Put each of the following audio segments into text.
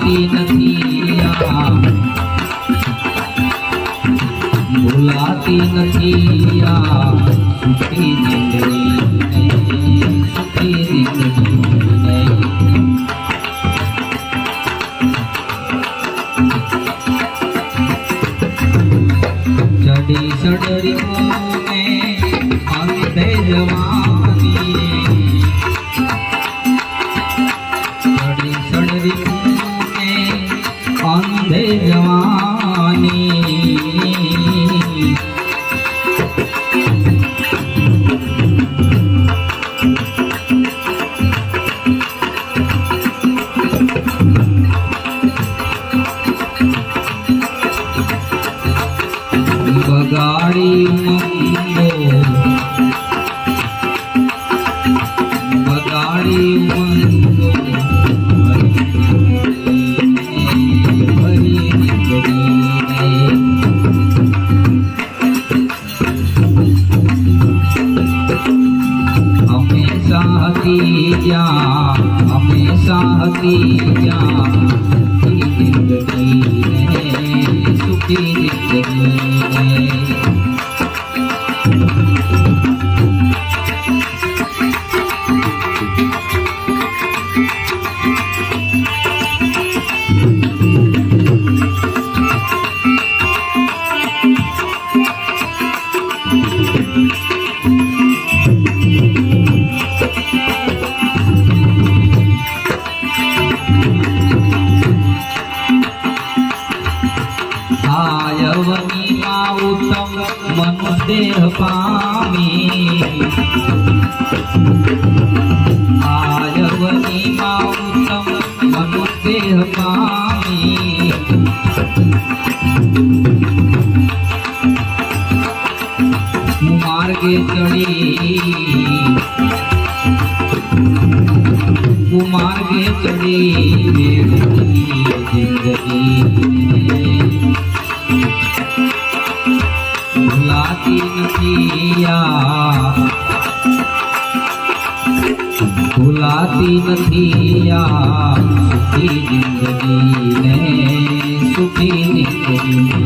ભૂલાતી નથી આ ભૂલાતી નથી આ સુખી જિંદગી સુખી જિંદગી ચડી સડરી ને અંતે જવાની ચડી સડરી ને અંતે જવાની બગાડી મંગો બગાડી મંગો ભરી જિંદગીને હંમેશા હતી જ્યાં જિંદગીને સુખી જિંદગીને આયવનીમાં ઉત્તમ મનુદેહ પામી આયવનીમાં ઉત્તમ મનુદેહ પામી માર્ગે ચડી જિંદગી ભૂલાતી નથી આ ભૂલાતી નથી આ સુખી જિંદગીને સુખી જિંદગીને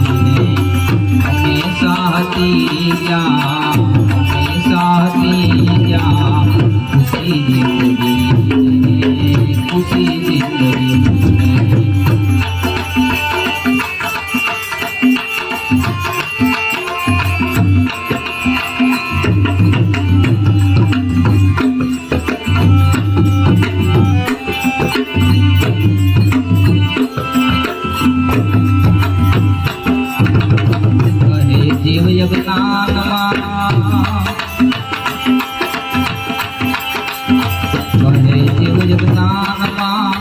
હંમેશા હતી જ્યાં ખુશી જિંદગી ખુશી જિંદગી જીવ યજ્ઞાનમાં કહે જીવ યજ્ઞાનમાં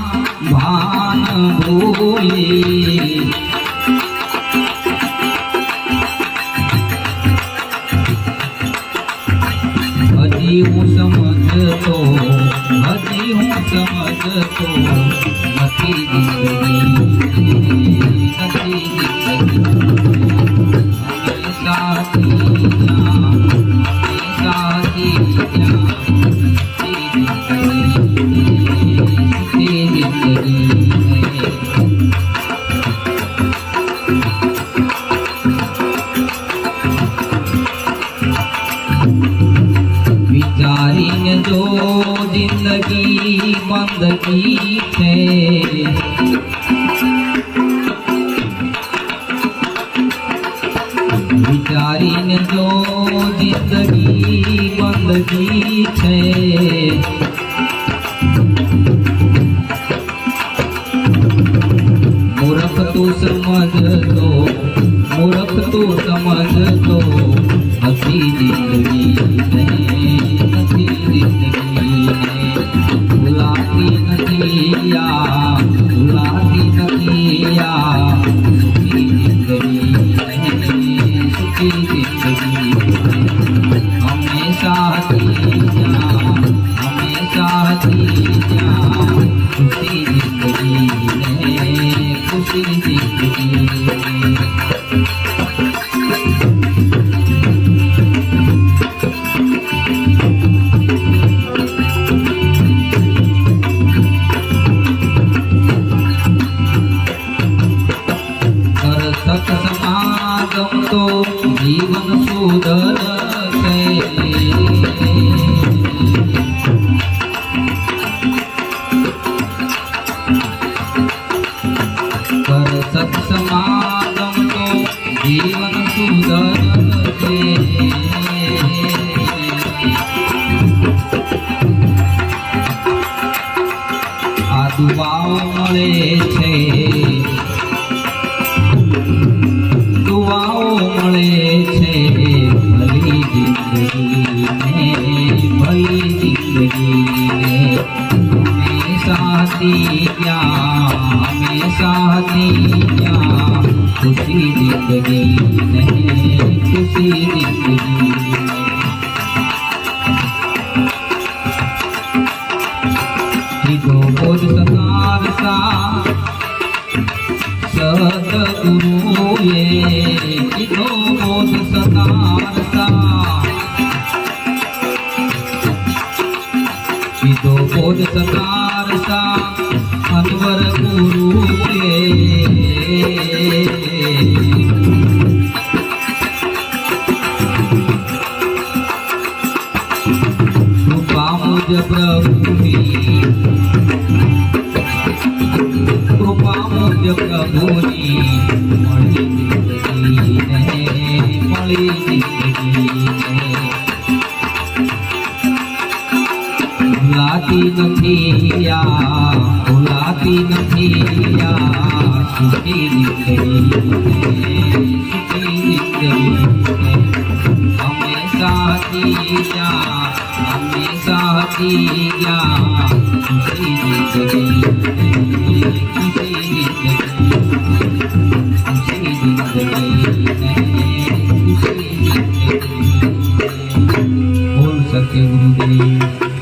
ભાન ભૂલી હજી હું સમજતો નથી જિંદગી નથી વિચારીને જો જિંદગી બંદગી છે વિચારીને જો જિંદગી બંદગી છે મૂર્ખ તું સમજતો નથી જિંદગી નથી જિંદગી ભૂલાતી નથી આ સુખી જિંદગી સુખી જિંદગી હંમેશા હતી જ્યાં ખુશી જિંદગી ખુશી જિંદગી દુઆઓ મળે છે, દુઆઓ મળે છે, ભલી જિંદગીને, ભલી જિંદગીને. હંમેશા દિયા ખુશી જિંદગીને, ખુશી જિંદગીને. કીધો બોધ સતારસા સદગુરુએ, કીધો બોધ સતારસા, કીધો બોધ સતારસા અનવર ગુરુએ. કૃપા મુજ પ્રભુની, કૃપા મુજ પ્રભુની મળી જિંદગીને, મળી જિંદગીને. ભૂલાતી નથી આ, ભૂલાતી નથી આ સુખી જિંદગીને, સુખી જિંદગીને. હંમેશા દિયા, હંમેશા દિયા ખુશી જિંદગીને, ખુશી જિંદગીને, ખુશી જિંદગીને, ખુશી જિંદગીને. બોલ સત્ય ગુરુદેવ.